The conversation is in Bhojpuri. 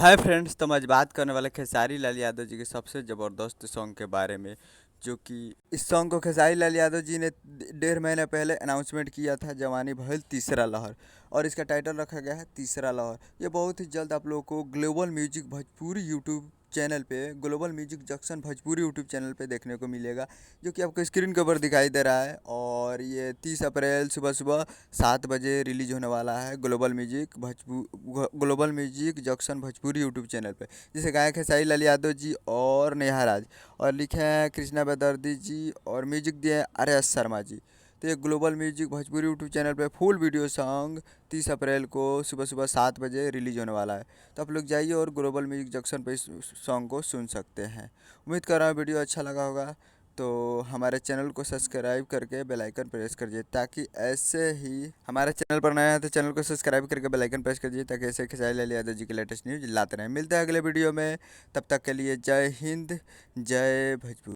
हाय फ्रेंड्स, तो मैं आज बात करने वाला खेसारी लाल यादव जी के सबसे ज़बरदस्त सॉन्ग के बारे में। जो कि इस सॉन्ग को खेसारी लाल यादव जी ने 1.5 महीने पहले अनाउंसमेंट किया था, जवानी भइल तीसरा लहर। और इसका टाइटल रखा गया है तीसरा लहर। ये बहुत ही जल्द आप लोगों को Global Music Bhojpuri YouTube channel पे, Global Music Junction Bhojpuri YouTube channel पे देखने को मिलेगा, जो कि आपको स्क्रीन के ऊपर दिखाई दे रहा है। और ये 30 अप्रैल सुबह सुबह 7 बजे रिलीज होने वाला है Global Music Junction Bhojpuri YouTube channel पे। जिसे गायक है साई लाल यादव जी और नेहा राज, और लिखे हैं कृष्णा बेदर्दी जी, और म्यूजिक दिए हैं आर एस शर्मा जी। तो ये Global Music Bhojpuri YouTube channel पे फुल वीडियो सॉन्ग 30 अप्रैल को सुबह सुबह 7 बजे रिलीज होने वाला है। तो आप लोग जाइए और ग्लोबल म्यूजिक जंक्शन पे इस सॉन्ग को सुन सकते हैं। उम्मीद कर रहा हूँ वीडियो अच्छा लगा होगा। तो हमारे चैनल को सब्सक्राइब करके बेल आइकन प्रेस कर दीजिए, ताकि ऐसे ही हमारे चैनल पर नया है तो चैनल को सब्सक्राइब करके बेल आइकन प्रेस कर दीजिए, ताकि ऐसे खेसारी लाल यादव जी के लेटेस्ट न्यूज लाते रहें। मिलते हैं अगले वीडियो में, तब तक के लिए जय हिंद, जय भोजपुरी।